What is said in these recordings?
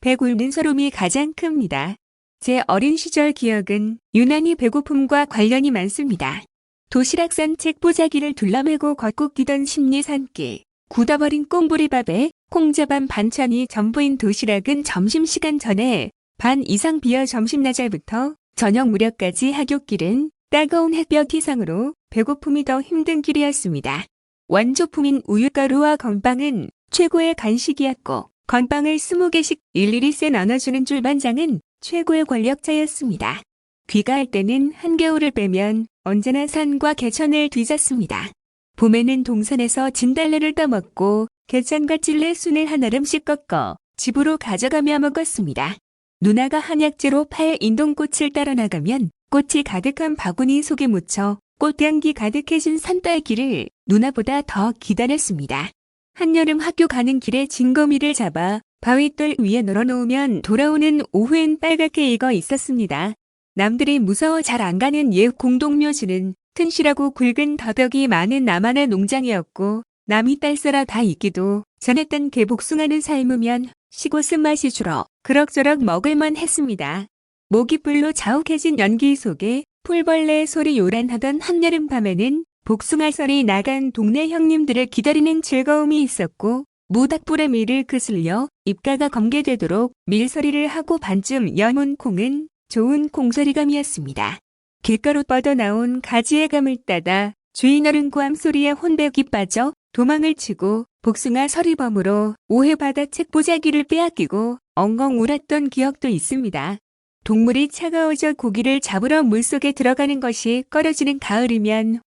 배 굶는 서름이 가장 큽니다. 제 어린 시절 기억은 유난히 배고픔과 관련이 많습니다. 도시락 싼 책 보자기를 둘러매고 걷고 뛰던 심리 산길, 굳어버린 꽁보리밥에 콩자반 반찬이 전부인 도시락은 점심시간 전에 반 이상 비어 점심나절부터 저녁 무렵까지 하굣길은 따가운 햇볕 희상으로 배고픔이 더 힘든 길이었습니다. 원조품인 우유가루와 건빵은 최고의 간식이었고 건빵을 20개씩 일일이 쎄 나눠주는 줄반장은 최고의 권력자였습니다. 귀가할 때는 한겨울을 빼면 언제나 산과 개천을 뒤졌습니다. 봄에는 동산에서 진달래를 따먹고 개천과 찔레 순을 한 알음씩 꺾어 집으로 가져가며 먹었습니다. 누나가 한약재로 팔 인동꽃을 따라 나가면 꽃이 가득한 바구니 속에 묻혀 꽃향기 가득해진 산딸기를 누나보다 더 기다렸습니다. 한여름 학교 가는 길에 진거미를 잡아 바위돌 위에 널어놓으면 돌아오는 오후엔 빨갛게 익어 있었습니다. 남들이 무서워 잘 안 가는 옛 공동묘지는 튼실하고 굵은 더덕이 많은 나만의 농장이었고 남이 딸써라 다 익기도 전했던 개복숭아는 삶으면 시고 쓴맛이 줄어 그럭저럭 먹을만 했습니다. 모깃불로 자욱해진 연기 속에 풀벌레의 소리 요란하던 한여름 밤에는 복숭아설이 나간 동네 형님들을 기다리는 즐거움이 있었고 모닥불에 밀을 그슬려 입가가 검게되도록 밀서리를 하고 반쯤 여문 콩은 좋은 콩소리감이었습니다. 길가로 뻗어나온 가지의 감을 따다 주인 어른 고함 소리에 혼백이 빠져 도망을 치고 복숭아 서리범으로 오해받아 책보자기를 빼앗기고 엉엉 울었던 기억도 있습니다. 동물이 차가워져 고기를 잡으러 물속에 들어가는 것이 꺼려지는 가을이면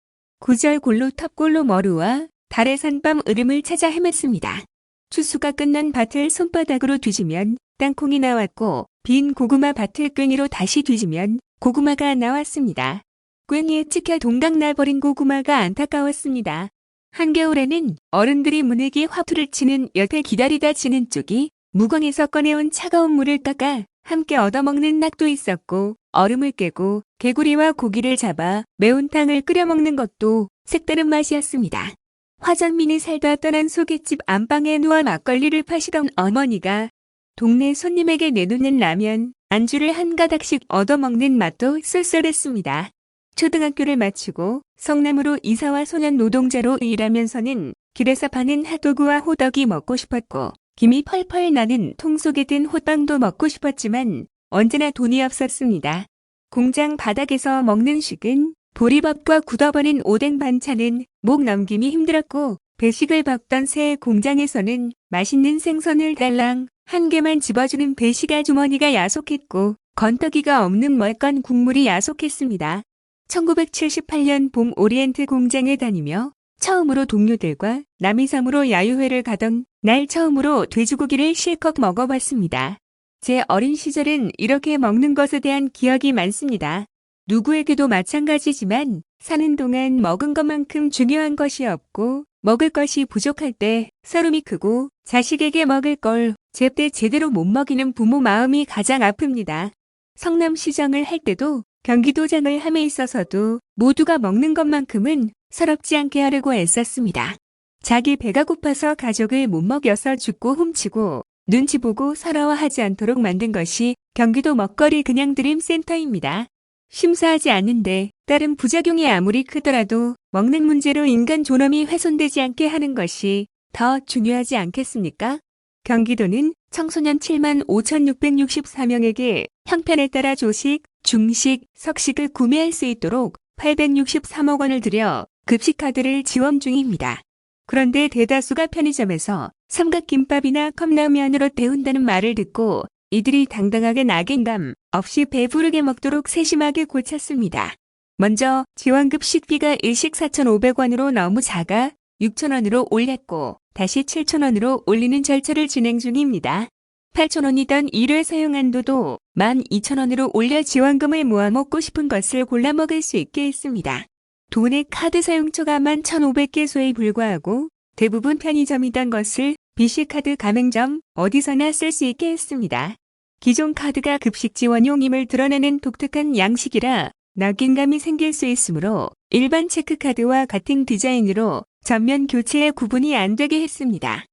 구절 골로 텁골로 머루와 달의 산밤 으름을 찾아 헤맸습니다. 추수가 끝난 밭을 손바닥으로 뒤지면 땅콩이 나왔고 빈 고구마 밭을 괭이로 다시 뒤지면 고구마가 나왔습니다. 괭이에 찍혀 동강 나버린 고구마가 안타까웠습니다. 한겨울에는 어른들이 문에게 화투를 치는 옆에 기다리다 지는 쪽이 무광에서 꺼내온 차가운 물을 깎아 함께 얻어먹는 낙도 있었고 얼음을 깨고 개구리와 고기를 잡아 매운탕을 끓여 먹는 것도 색다른 맛이었습니다. 화전민이 살다 떠난 소깃집 안방에 누워 막걸리를 파시던 어머니가 동네 손님에게 내놓는 라면, 안주를 한 가닥씩 얻어먹는 맛도 쏠쏠했습니다. 초등학교를 마치고 성남으로 이사와 소년 노동자로 일하면서는 길에서 파는 핫도그와 호떡이 먹고 싶었고 김이 펄펄 나는 통 속에 든 호빵도 먹고 싶었지만 언제나 돈이 없었습니다. 공장 바닥에서 먹는 식은 보리밥과 굳어버린 오뎅 반찬은 목 넘김이 힘들었고 배식을 받던 새 공장에서는 맛있는 생선을 달랑 한 개만 집어주는 배식 아주머니가 야속했고 건더기가 없는 멀건 국물이 야속했습니다. 1978년 봄 오리엔트 공장에 다니며 처음으로 동료들과 남이섬으로 야유회를 가던 날 처음으로 돼지고기를 실컷 먹어봤습니다. 제 어린 시절은 이렇게 먹는 것에 대한 기억이 많습니다. 누구에게도 마찬가지지만 사는 동안 먹은 것만큼 중요한 것이 없고 먹을 것이 부족할 때 서름이 크고 자식에게 먹을 걸 제때 제대로 못 먹이는 부모 마음이 가장 아픕니다. 성남시정을 할 때도 경기도장을 함에 있어서도 모두가 먹는 것만큼은 서럽지 않게 하려고 애썼습니다. 자기 배가 고파서 가족을 못 먹여서 죽고 훔치고 눈치 보고 서러워하지 않도록 만든 것이 경기도 먹거리 그냥드림 센터입니다. 심사하지 않는데 다른 부작용이 아무리 크더라도 먹는 문제로 인간 존엄이 훼손되지 않게 하는 것이 더 중요하지 않겠습니까? 경기도는 청소년 75,664명에게 형편에 따라 조식, 중식, 석식을 구매할 수 있도록 863억 원을 들여 급식카드를 지원 중입니다. 그런데 대다수가 편의점에서 삼각김밥이나 컵라면으로 때운다는 말을 듣고 이들이 당당하게 낙인감 없이 배부르게 먹도록 세심하게 고쳤습니다. 먼저 지원급 식비가 일식 4,500원으로 너무 작아 6,000원으로 올렸고 다시 7,000원으로 올리는 절차를 진행 중입니다. 8,000원이던 1회 사용한도도 12,000원으로 올려 지원금을 모아 먹고 싶은 것을 골라 먹을 수 있게 했습니다. 도내 카드 사용처가 11,500개소에 불과하고 대부분 편의점이던 것을 BC카드 가맹점 어디서나 쓸 수 있게 했습니다. 기존 카드가 급식 지원용임을 드러내는 독특한 양식이라 낙인감이 생길 수 있으므로 일반 체크카드와 같은 디자인으로 전면 교체에 구분이 안 되게 했습니다.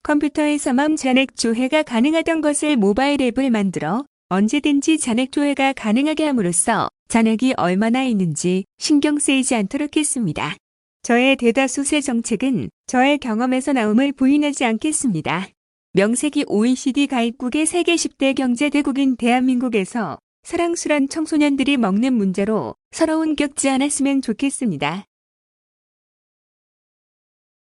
컴퓨터에서만 잔액 조회가 가능하던 것을 모바일 앱을 만들어 언제든지 잔액 조회가 가능하게 함으로써 잔액이 얼마나 있는지 신경 쓰이지 않도록 했습니다. 저의 대다수 세 정책은 저의 경험에서 나옴을 부인하지 않겠습니다. 명색이 OECD 가입국의 세계 10대 경제대국인 대한민국에서 사랑스런 청소년들이 먹는 문제로 서러운 겪지 않았으면 좋겠습니다.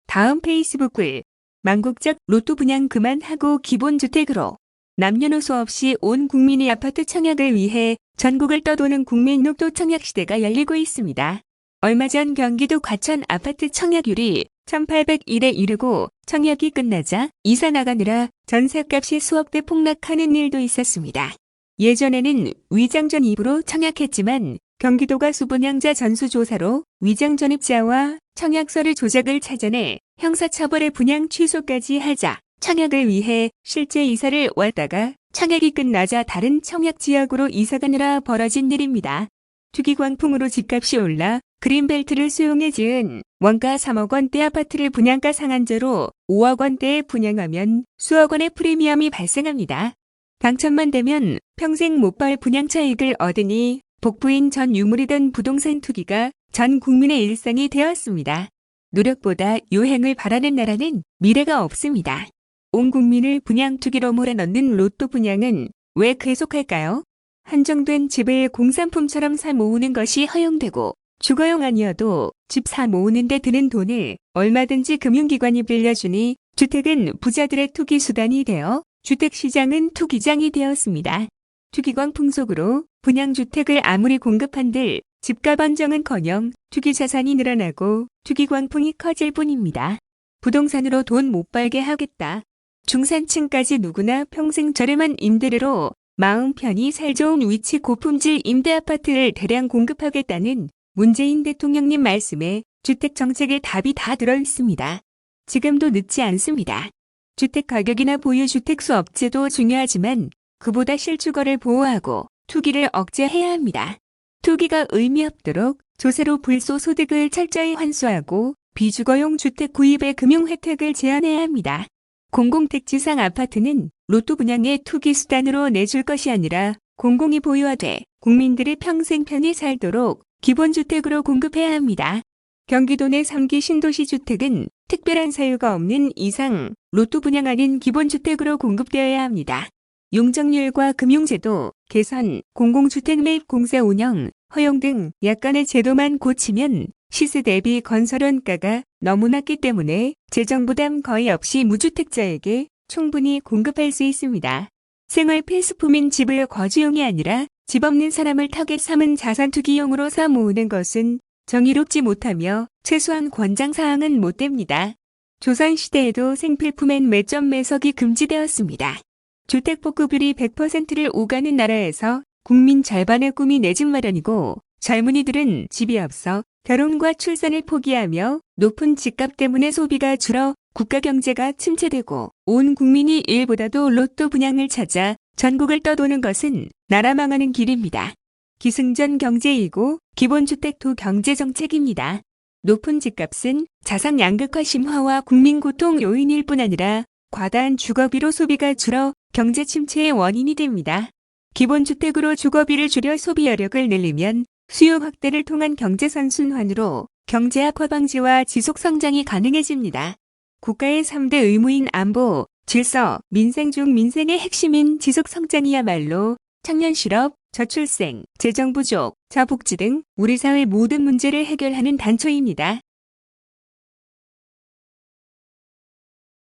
다음 페이스북 글. 망국적 로또 분양 그만하고 기본주택으로. 남녀노소 없이 온 국민이 아파트 청약을 위해 전국을 떠도는 국민 로또 청약 시대가 열리고 있습니다. 얼마 전 경기도 과천 아파트 청약률이 1801에 이르고 청약이 끝나자 이사 나가느라 전셋값이 수억 대 폭락하는 일도 있었습니다. 예전에는 위장 전입으로 청약했지만 경기도가 수분양자 전수조사로 위장 전입자와 청약서를 조작을 찾아내 형사처벌의 분양 취소까지 하자 청약을 위해 실제 이사를 왔다가 청약이 끝나자 다른 청약 지역으로 이사가느라 벌어진 일입니다. 투기 광풍으로 집값이 올라 그린벨트를 수용해 지은 원가 3억 원대 아파트를 분양가 상한제로 5억 원대에 분양하면 수억 원의 프리미엄이 발생합니다. 당첨만 되면 평생 못 벌 분양 차익을 얻으니 복부인 전 유물이던 부동산 투기가 전 국민의 일상이 되었습니다. 노력보다 요행을 바라는 나라는 미래가 없습니다. 온 국민을 분양 투기로 몰아넣는 로또 분양은 왜 계속할까요? 한정된 집을 공산품처럼 사 모으는 것이 허용되고 주거용 아니어도 집 사 모으는 데 드는 돈을 얼마든지 금융기관이 빌려주니 주택은 부자들의 투기 수단이 되어 주택시장은 투기장이 되었습니다. 투기광풍 속으로 분양주택을 아무리 공급한들 집값 안정은커녕 투기 자산이 늘어나고 투기광풍이 커질 뿐입니다. 부동산으로 돈 못 벌게 하겠다. 중산층까지 누구나 평생 저렴한 임대료로 마음 편히 살 좋은 위치 고품질 임대아파트를 대량 공급하겠다는 문재인 대통령님 말씀에 주택정책의 답이 다 들어있습니다. 지금도 늦지 않습니다. 주택 가격이나 보유주택수 억제도 중요하지만 그보다 실주거를 보호하고 투기를 억제해야 합니다. 투기가 의미 없도록 조세로 불소소득을 철저히 환수하고 비주거용 주택 구입의 금융 혜택을 제한해야 합니다. 공공택지상 아파트는 로또 분양의 투기 수단으로 내줄 것이 아니라 공공이 보유하되 국민들이 평생 편히 살도록 기본주택으로 공급해야 합니다. 경기도 내 3기 신도시 주택은 특별한 사유가 없는 이상 로또 분양 아닌 기본주택으로 공급되어야 합니다. 용적률과 금융제도, 개선, 공공주택 매입 공사 운영, 허용 등 약간의 제도만 고치면 시세 대비 건설원가가 너무 낮기 때문에 재정부담 거의 없이 무주택자에게 충분히 공급할 수 있습니다. 생활 필수품인 집을 거주용이 아니라 집 없는 사람을 타겟 삼은 자산 투기용으로 사 모으는 것은 정의롭지 못하며 최소한 권장사항은 못 됩니다. 조선시대에도 생필품엔 매점 매석이 금지되었습니다. 주택복구율이 100%를 오가는 나라에서 국민 절반의 꿈이 내 집 마련이고 젊은이들은 집이 없어 결혼과 출산을 포기하며 높은 집값 때문에 소비가 줄어 국가 경제가 침체되고 온 국민이 일보다도 로또 분양을 찾아 전국을 떠도는 것은 나라 망하는 길입니다. 기승전 경제이고 기본주택도 경제정책입니다. 높은 집값은 자산 양극화 심화와 국민 고통 요인일 뿐 아니라 과다한 주거비로 소비가 줄어 경제 침체의 원인이 됩니다. 기본주택으로 주거비를 줄여 소비 여력을 늘리면 수요 확대를 통한 경제 선순환으로 경제 악화 방지와 지속 성장이 가능해집니다. 국가의 3대 의무인 안보, 질서, 민생 중 민생의 핵심인 지속 성장이야말로 청년 실업, 저출생, 재정 부족, 저복지 등 우리 사회 모든 문제를 해결하는 단초입니다.